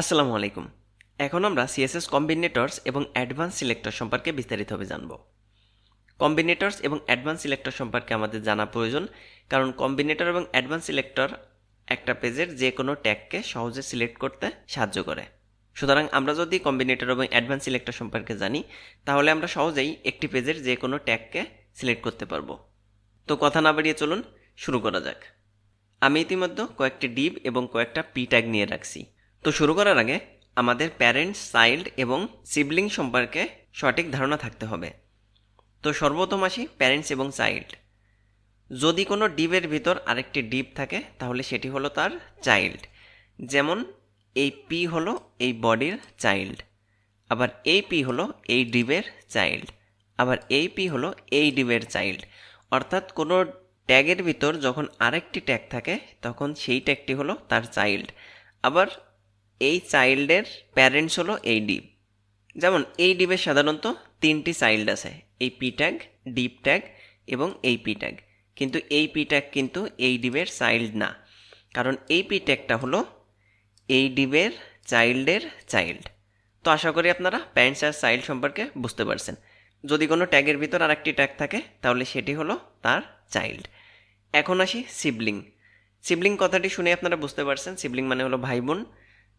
আসসালামু আলাইকুম। এখন আমরা সিএসএস কম্বিনেটরস এবং অ্যাডভান্স সিলেক্টর সম্পর্কে বিস্তারিতভাবে জানব। কম্বিনেটরস এবং অ্যাডভান্স সিলেক্টর সম্পর্কে আমাদের জানা প্রয়োজন, কারণ কম্বিনেটর এবং অ্যাডভান্স সিলেক্টর একটা পেজের যে কোনো ট্যাগকে সহজে সিলেক্ট করতে সাহায্য করে। সুতরাং আমরা যদি কম্বিনেটর এবং অ্যাডভান্স সিলেক্টর সম্পর্কে জানি, তাহলে আমরা সহজেই একটি পেজের যে কোনো ট্যাগকে সিলেক্ট করতে পারবো। তো কথা না বাড়িয়ে চলুন শুরু করা যাক। আমি ইতিমধ্যে কয়েকটি ডিভ এবং কয়েকটা পি ট্যাগ নিয়ে রাখছি। তো শুরু করার আগে আমাদের প্যারেন্টস, চাইল্ড এবং সিবলিং সম্পর্কে সঠিক ধারণা থাকতে হবে। তো সর্বপ্রথম আসি প্যারেন্টস এবং চাইল্ড। যদি কোনো ডিভের ভিতর আরেকটি ডিভ থাকে তাহলে সেটি হলো তার চাইল্ড। যেমন এই পি হলো এই বডির চাইল্ড, আবার এই পি হলো এই ডিভের চাইল্ড, আবার এই পি হলো এই ডিভের চাইল্ড। অর্থাৎ কোনো ট্যাগের ভিতর যখন আরেকটি ট্যাগ থাকে তখন সেই ট্যাগটি হলো তার চাইল্ড। আবার এই চাইল্ডের প্যারেন্টস হলো এই ডিভ। যেমন এই ডিভের সাধারণত তিনটি চাইল্ড আছে, এই পি ট্যাগ, ডিভ ট্যাগ এবং এই পি ট্যাগ। কিন্তু এই পি ট্যাগ কিন্তু এই ডিভের চাইল্ড না, কারণ এই পি ট্যাগটা হলো এই ডিভের চাইল্ডের চাইল্ড। তো আশা করি আপনারা প্যারেন্টস আর চাইল্ড সম্পর্কে বুঝতে পারছেন। যদি কোনো ট্যাগের ভিতর আরেকটি ট্যাগ থাকে তাহলে সেটি হলো তার চাইল্ড। এখন আসি সিবলিং। সিবলিং কথাটি শুনে আপনারা বুঝতে পারছেন, সিবলিং মানে হলো ভাই বোন।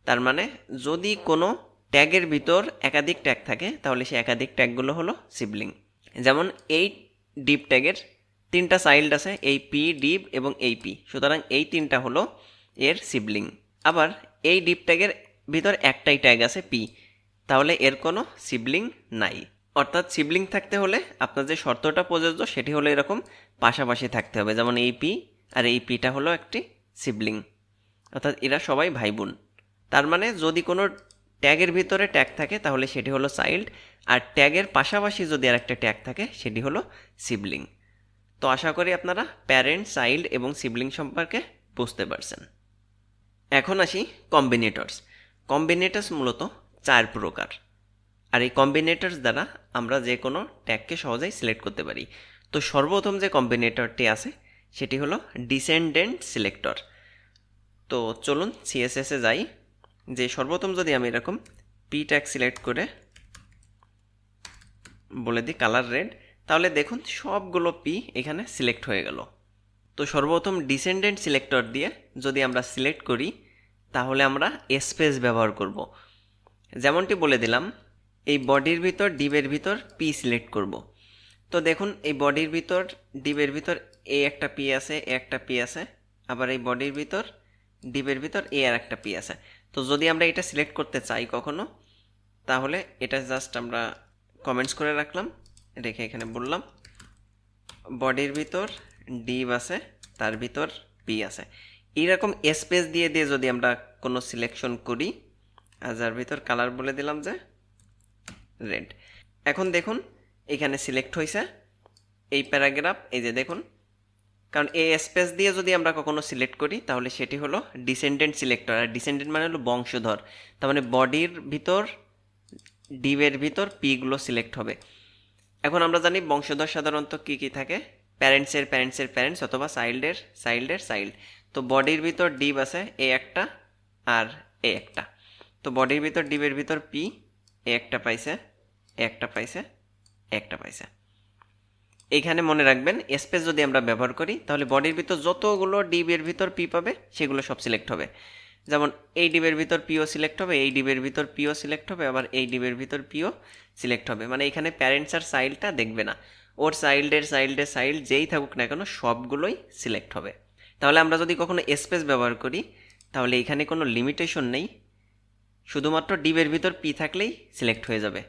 তার মানে যদি কোনো ট্যাগের ভিতর একাধিক ট্যাগ থাকে তাহলে সেই একাধিক ট্যাগগুলো হলো সিবলিং। যেমন এই ডিভ ট্যাগের তিনটা চাইল্ড আছে, এই পি, ডিভ এবং এই পি। সুতরাং এই তিনটা হলো এর সিবলিং। আবার এই ডিভ ট্যাগের ভিতর একটাই ট্যাগ আছে পি, তাহলে এর কোনো সিবলিং নাই। অর্থাৎ সিবলিং থাকতে হলে আপনার যে শর্তটা প্রযোজ্য সেটি হলো এরকম পাশাপাশি থাকতে হবে। যেমন এই পি আর এই পিটা হলো একটি সিবলিং, অর্থাৎ এরা সবাই ভাই বোন। তার মানে যদি কোনো ট্যাগের ভিতরে ট্যাগ থাকে তাহলে সেটি হলো চাইল্ড, আর ট্যাগের পাশাপাশি যদি আর একটা ট্যাগ থাকে সেটি হলো সিবলিং। তো আশা করি আপনারা প্যারেন্ট, চাইল্ড এবং সিবলিং সম্পর্কে বুঝতে পারছেন। এখন আসি কম্বিনেটরস। কম্বিনেটরস মূলত 4 প্রকার, আর এই কম্বিনেটরস দ্বারা আমরা যে কোনো ট্যাগকে সহজেই সিলেক্ট করতে পারি। তো সর্বপ্রথম যে কম্বিনেটরটি আছে সেটি হলো ডিসেন্ডেন্ট সিলেক্টর। তো চলুন সিএসএসে যাই। যে সর্বপ্রথম যদি আমি এরকম পি ট্যাগ সিলেক্ট করে বলে দিই কালার রেড, তাহলে দেখুন সবগুলো পি এখানে সিলেক্ট হয়ে গেল। তো সর্বপ্রথম ডিসেন্ডেন্ট সিলেক্টর দিয়ে যদি আমরা সিলেক্ট করি তাহলে আমরা স্পেস ব্যবহার করব। যেমনটি বলে দিলাম, এই বডির ভিতর ডিভের ভিতর পি সিলেক্ট করব। তো দেখুন এই বডির ভিতর ডিভের ভিতর এ একটা পি আছে, এ একটা পি আছে, আবার এই বডির ভিতর ডিভের ভিতর এ আর একটা পি আছে। তো যদি আমরা এটা সিলেক্ট করতে চাই কখনো, তাহলে এটা জাস্ট আমরা কমেন্টস করে রাখলাম, রেখে এখানে বললাম বডির ভিতর ডিভ আছে, তার ভিতর পি আছে। এইরকম স্পেস দিয়ে দিয়ে যদি আমরা কোনো সিলেকশন করি, আর যার ভিতর কালার বলে দিলাম যে রেড। এখন দেখুন এখানে সিলেক্ট হয়েছে এই প্যারাগ্রাফ, এই যে দেখুন। কারণ এই স্পেস দিয়ে যদি আমরা কখনো সিলেক্ট করি তাহলে সেটি হলো ডিসেন্ডেন্ট সিলেক্টর, আর ডিসেন্ডেন্ট মানে হলো বংশধর। তার মানে বডির ভিতর ডিভের ভিতর পিগুলো সিলেক্ট হবে। এখন আমরা জানি বংশধর সাধারণত কী কী থাকে, প্যারেন্টসের প্যারেন্টসের প্যারেন্টস অথবা চাইল্ডের চাইল্ডের চাইল্ড। তো বডির ভিতর ডিভ আছে এ একটা আর এ একটা। তো বডির ভিতর ডিভের ভিতর পি, এ একটা পাইছে, এ একটা পাইছে, একটা পাইছে। এইখানে মনে রাখবেন স্পেস যদি আমরা ব্যবহার করি তাহলে বডির ভিতর যতগুলো ডিভের ভিতর পি পাবে সেগুলো সব সিলেক্ট হবে। যেমন এই ডিভের ভিতর পিও সিলেক্ট হবে, এই ডিভের ভিতর পিও সিলেক্ট হবে, আবার এই ডিভের ভিতর পিও সিলেক্ট হবে। মানে এখানে প্যারেন্টস আর চাইল্ডটা দেখবে না, ওর চাইল্ডের চাইল্ডের চাইল্ড যেই থাকুক না কেন সবগুলোই সিলেক্ট হবে। তাহলে আমরা যদি কখনো স্পেস ব্যবহার করি তাহলে এখানে কোনো লিমিটেশন নেই, শুধুমাত্র ডিভের ভিতর পি থাকলেই সিলেক্ট হয়ে যাবে।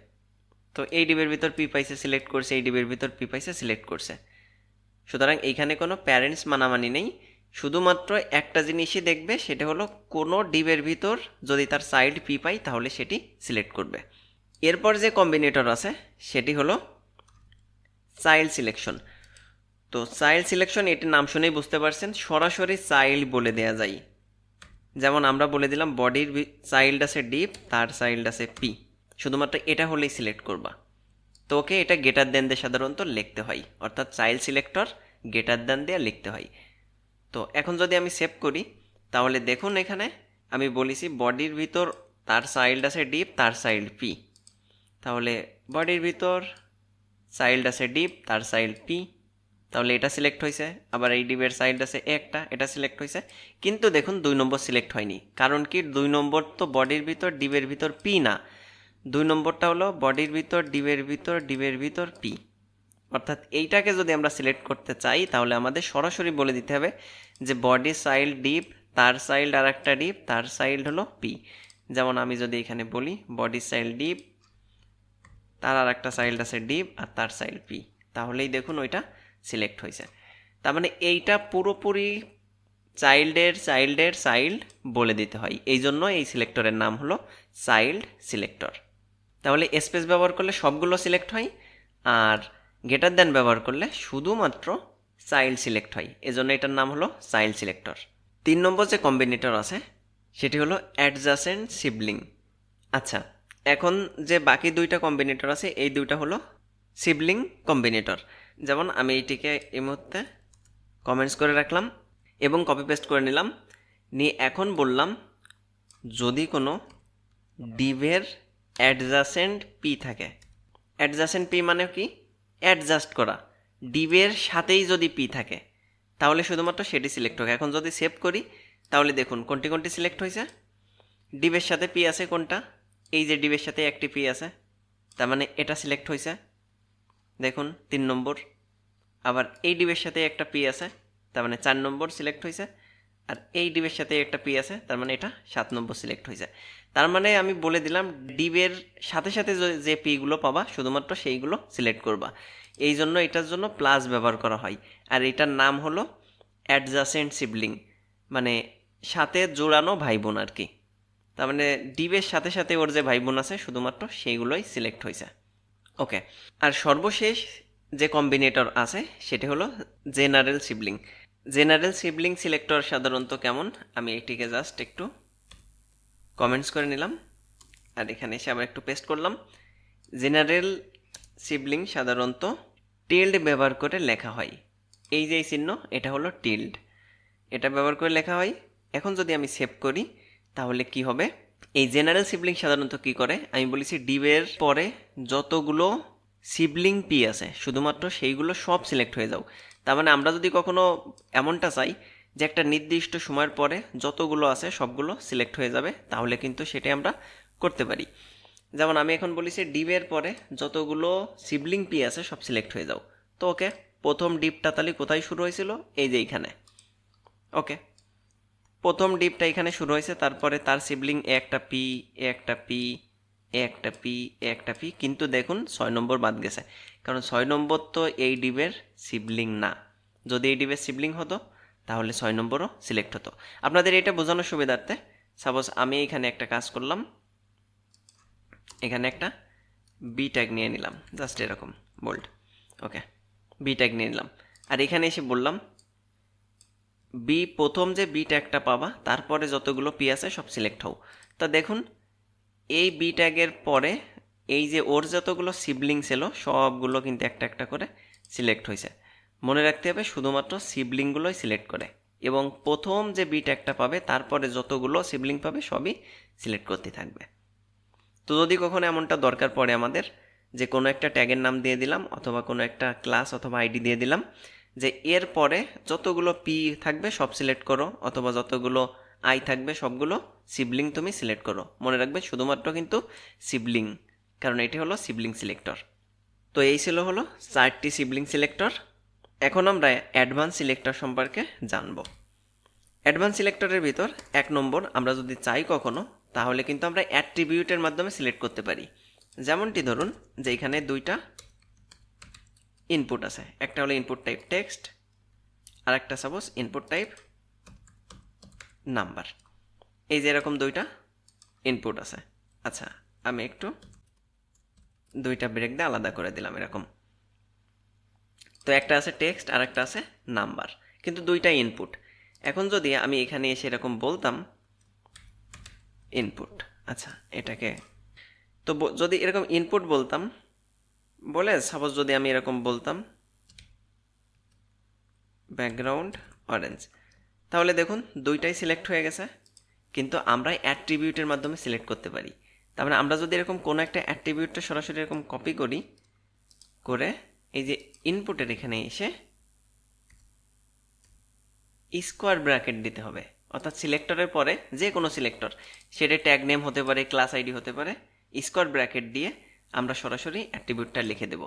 তো এই ডিভের ভিতর পি পাইছে সিলেক্ট করছে, এই ডিভের ভিতর পি পাইছে সিলেক্ট করছে। সুতরাং এইখানে কোনো প্যারেন্টস মানামানি নেই, শুধুমাত্র একটা জিনিসই দেখবে, সেটা হলো কোনো ডিভের ভিতর যদি তার চাইল্ড পি পাই তাহলে সেটি সিলেক্ট করবে। এরপর যে কম্বিনেটর আছে সেটি হলো চাইল্ড সিলেকশন। তো চাইল্ড সিলেকশন এটির নাম শুনেই বুঝতে পারছেন, সরাসরি চাইল্ড বলে দেয়া যায়। যেমন আমরা বলে দিলাম বডির চাইল্ড আছে ডিভ, তার চাইল্ড আছে পি, শুধুমাত্র এটা হলেই সিলেক্ট করবা। তো ওকে এটা গেটার দেন দিয়ে সাধারণত লিখতে হয়, অর্থাৎ চাইল্ড সিলেক্টর গেটার দেন দিয়ে লিখতে হয়। তো এখন যদি আমি সেভ করি তাহলে দেখুন এখানে আমি বলেছি বডির ভিতর তার চাইল্ড আছে ডিপ, তার চাইল্ড পি। তাহলে বডির ভিতর চাইল্ড আছে ডিপ, তার চাইল্ড পি, তাহলে এটা সিলেক্ট হয়েছে। আবার এই ডিপের চাইল্ড আছে একটা, এটা সিলেক্ট হয়েছে। কিন্তু দেখুন 2 নম্বর সিলেক্ট হয়নি, কারণ কি 2 নম্বর তো বডির ভিতর ডিপের ভিতর পি না, 2 নম্বরটা হলো বডির ভিতর ডিপের ভিতর ডিপের ভিতর পি। অর্থাৎ এইটাকে যদি আমরা সিলেক্ট করতে চাই তাহলে আমাদের সরাসরি বলে দিতে হবে যে বডি চাইল্ড ডিপ, তার চাইল্ড আর একটা ডিপ, তার চাইল্ড হলো পি। যেমন আমি যদি এখানে বলি বডি চাইল্ড ডিপ, তার আর একটা চাইল্ড আছে ডিপ, আর তার চাইল্ড পি, তাহলেই দেখুন ওইটা সিলেক্ট হয়েছে। তার মানে এইটা পুরোপুরি চাইল্ডের চাইল্ডের চাইল্ড বলে দিতে হয়, এই জন্য এই সিলেক্টরের নাম হলো চাইল্ড সিলেক্টর। তাহলে স্পেস ব্যবহার করলে সবগুলো সিলেক্ট হয়, আর গ্রেটার দ্যান ব্যবহার করলে শুধুমাত্র চাইল্ড সিলেক্ট হয়, এজন্য এটার নাম হলো চাইল্ড সিলেক্টর। 3 নম্বর যে কম্বিনেটর আছে সেটি হলো অ্যাডজাসেন্ট সিবলিং। আচ্ছা, এখন যে বাকি 2টা কম্বিনেটর আছে এই 2টা হলো সিবলিং কম্বিনেটর। যেমন আমি এইটিকে এই মুহূর্তে কমেন্টস করে রাখলাম এবং কপি পেস্ট করে নিলাম, নিয়ে এখন বললাম যদি কোনো ডিভের অ্যাডজাসেন্ট পি থাকে, অ্যাডজাসেন্ট পি মানে কি, অ্যাডজাস্ট করা, ডিভের সাথেই যদি পি থাকে তাহলে শুধুমাত্র সেটি সিলেক্ট হবে। এখন যদি সেভ করি তাহলে দেখুন কোনটি কোনটি সিলেক্ট হয়েছে। ডিভের সাথে পি আছে কোনটা, এই যে ডিভের সাথে একটি পি আছে, তার মানে এটা সিলেক্ট হয়েছে, দেখুন 3 নম্বর। আবার এই ডিভের সাথে একটা পি আছে, তার মানে 4 নম্বর সিলেক্ট হয়েছে। আর এই ডিভের সাথে একটা পি আছে, তার মানে এটা 7 নম্বর সিলেক্ট হয়েছে। তার মানে আমি বলে দিলাম ডিভের সাথে সাথে যে পিগুলো পাবা শুধুমাত্র সেইগুলো সিলেক্ট করবা, এই জন্য এটার জন্য প্লাস ব্যবহার করা হয়। আর এটার নাম হলো অ্যাডজাসেন্ট সিবলিং, মানে সাথে জোড়ানো ভাই বোন আর কি। তার মানে ডিভের সাথে সাথে ওর যে ভাই বোন আছে শুধুমাত্র সেইগুলোই সিলেক্ট হয়েছে। ওকে, আর সর্বশেষ যে কম্বিনেটর আছে সেটি হলো general sibling. General sibling selector সাধারণত কেমন, আমি এটিকে জাস্ট একটু কমেন্টস করে নিলাম, আর এখানে এসে আবার একটু পেস্ট করলাম। জেনারেল সিবলিং সাধারণত টিল্ড ব্যবহার করে লেখা হয়, এই যে চিহ্ন এটা হলো টিল্ড, এটা ব্যবহার করে লেখা হয়। এখন যদি আমি সেভ করি তাহলে কি হবে, এই জেনারেল সিবলিং সাধারণত কি করে, আমি বলেছি ডিভের পরে যতগুলো সিবলিং পি আছে শুধুমাত্র সেইগুলো সব সিলেক্ট হয়ে যাও। তার মানে আমরা যদি কখনো এমনটা চাই যে একটা নির্দিষ্ট সময়ের পরে যতগুলো আছে সবগুলো সিলেক্ট হয়ে যাবে, তাহলে কিন্তু সেটাই আমরা করতে পারি। যেমন আমি এখন বলেছি ডিভের পরে যতগুলো সিবলিং পি আছে সব সিলেক্ট হয়ে যাও। তো ওকে, প্রথম ডিভটা তাহলে কোথায় শুরু হয়েছিল, এই যে এইখানে। ওকে, প্রথম ডিপটা এখানে শুরু হয়েছে, তারপরে তার সিবলিং এ একটা পি, এ একটা পি, এ একটা পি, এ একটা পি, কিন্তু দেখুন 6 নম্বর বাদ গেছে, কারণ 6 নম্বর তো এই ডিপের সিবলিং না। যদি এই ডিপের সিবলিং হতো তাহলে 6 নম্বরও সিলেক্ট হতো। আপনাদের এটা বোঝানোর সুবিধার্থে সাপোজ আমি এখানে একটা কাজ করলাম, এখানে একটা বি ট্যাগ নিয়ে নিলাম, জাস্ট এরকম বোল্ড। ওকে, বি ট্যাগ নিয়ে নিলাম, আর এখানে এসে বললাম বি, প্রথম যে বি ট্যাগটা পাবা তারপরে যতগুলো পি আছে সব সিলেক্ট হও। তা দেখুন এই বি ট্যাগের পরে এই যে ওর যতগুলো সিবলিং ছিল সবগুলো কিন্তু একটা একটা করে সিলেক্ট হয়েছে। মনে রাখতে হবে শুধুমাত্র সিবলিংগুলোই সিলেক্ট করে, এবং প্রথম যে বি ট্যাগটা পাবে তারপরে যতগুলো সিবলিং পাবে সবই সিলেক্ট করতে থাকবে। তো যদি কখনো এমনটা দরকার পড়ে আমাদের যে কোনো একটা ট্যাগের নাম দিয়ে দিলাম অথবা কোনো একটা ক্লাস অথবা আইডি দিয়ে দিলাম যে এর পরে যতগুলো পি থাকবে সব সিলেক্ট করো, অথবা যতগুলো আই থাকবে সবগুলো সিবলিং তুমি সিলেক্ট করো, মনে রাখবে শুধুমাত্র কিন্তু সিবলিং, কারণ এটি হলো সিবলিং সিলেক্টর। তো এই ছিল হলো 4টি সিবলিং সিলেক্টর। এখন আমরা অ্যাডভান্স সিলেক্টর সম্পর্কে জানব। অ্যাডভান্স সিলেক্টরের ভিতর 1 নম্বর, আমরা যদি চাই কখনো তাহলে কিন্তু আমরা অ্যাট্রিবিউটের মাধ্যমে সিলেক্ট করতে পারি। যেমনটি ধরুন যে এখানে 2টা ইনপুট আছে, একটা হলো ইনপুট টাইপ টেক্সট আর একটা সাপোজ ইনপুট টাইপ নাম্বার, এই যে এরকম 2টা ইনপুট আছে। আচ্ছা, আমি একটু 2টা ব্রেক দিয়ে আলাদা করে দিলাম এরকম। তো একটা আছে টেক্সট আর একটা আছে নাম্বার, কিন্তু 2টা ইনপুট। এখন যদি আমি এখানে এসে এরকম বলতাম ইনপুট, আচ্ছা এটাকে তো যদি এরকম ইনপুট বলতাম বলে সাপোজ যদি আমি এরকম বলতাম ব্যাকগ্রাউন্ড অরেঞ্জ, তাহলে দেখুন 2টাই সিলেক্ট হয়ে গেছে, কিন্তু আমরা অ্যাট্রিবিউটের মাধ্যমে সিলেক্ট করতে পারি। তার মানে আমরা যদি এরকম কোনো একটা অ্যাট্রিবিউটটা সরাসরি এরকম কপি করি, করে এই যে ইনপুটের এখানে এসে স্কোয়ার ব্র্যাকেট দিতে হবে, অর্থাৎ সিলেক্টরের পরে যে কোনো সিলেক্টর, সেটা ট্যাগ নেম হতে পারে, ক্লাস আইডি হতে পারে, স্কোয়ার ব্র্যাকেট দিয়ে আমরা সরাসরি অ্যাট্রিবিউটটা লিখে দেব।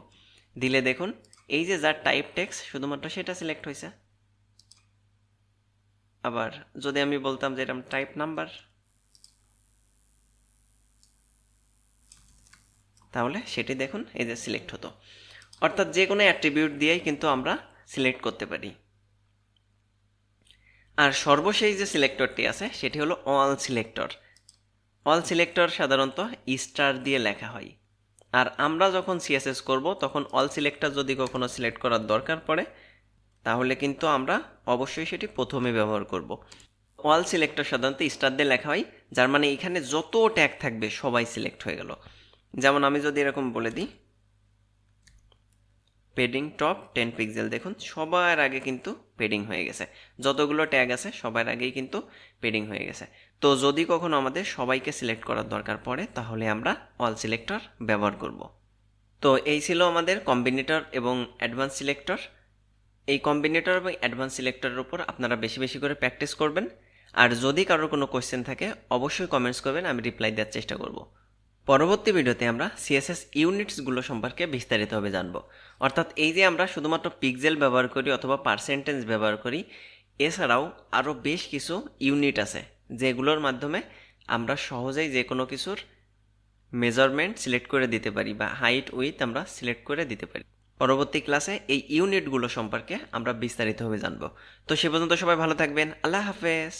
দিলে দেখুন এই যে যার টাইপ টেক্সট শুধুমাত্র সেটা সিলেক্ট হয়েছে। আবার যদি আমি বলতাম যে এরকম টাইপ নাম্বার, তাহলে সেটি দেখুন এই যে সিলেক্ট হতো। অর্থাৎ যে কোনো অ্যাট্রিবিউট দিয়েই কিন্তু আমরা সিলেক্ট করতে পারি। আর সর্বশেষ যে সিলেক্টরটি আছে সেটি হলো অল সিলেক্টর। অল সিলেক্টর সাধারণত স্টার দিয়ে লেখা হয়। আর আমরা যখন সিএসএস করব তখন অল সিলেক্টর যদি কখনো সিলেক্ট করার দরকার পড়ে, তাহলে কিন্তু আমরা অবশ্যই সেটি প্রথমে ব্যবহার করব। অল সিলেক্টর সাধারণত স্টার দিয়ে লেখা হয়, যার মানে এখানে যত ট্যাগ থাকবে সবাই সিলেক্ট হয়ে গেল। যেমন আমি যদি এরকম বলে দিই পেডিং টপ 10 পিক্সেল, দেখুন সবার আগে কিন্তু পেডিং হয়ে গেছে, যতগুলো ট্যাগ আছে সবার আগেই কিন্তু পেডিং হয়ে গেছে। তো যদি কখনো আমাদের সবাইকে সিলেক্ট করার দরকার পড়ে তাহলে আমরা অল সিলেক্টর ব্যবহার করব। তো এই ছিল আমাদের কম্বিনেটর এবং অ্যাডভান্স সিলেক্টর। এই কম্বিনেটর এবং অ্যাডভান্স সিলেক্টরের উপর আপনারা বেশি বেশি করে প্র্যাকটিস করবেন। আর যদি কারোর কোনো কোয়েশ্চেন থাকে অবশ্যই কমেন্টস করবেন, আমি রিপ্লাই দেওয়ার চেষ্টা করব। পরবর্তী ভিডিওতে আমরা সিএসএস ইউনিটসগুলো সম্পর্কে বিস্তারিতভাবে জানব। অর্থাৎ এই যে আমরা শুধুমাত্র পিক্সেল ব্যবহার করি অথবা পার্সেন্টেজ ব্যবহার করি, এছাড়াও আরও বেশ কিছু ইউনিট আছে যেগুলোর মাধ্যমে আমরা সহজেই যে কোনো কিছুর মেজারমেন্ট সিলেক্ট করে দিতে পারি বা হাইট উইথ আমরা সিলেক্ট করে দিতে পারি। পরবর্তী ক্লাসে এই ইউনিটগুলো সম্পর্কে আমরা বিস্তারিতভাবে জানব। তো সে পর্যন্ত সবাই ভালো থাকবেন। আল্লাহ হাফেজ।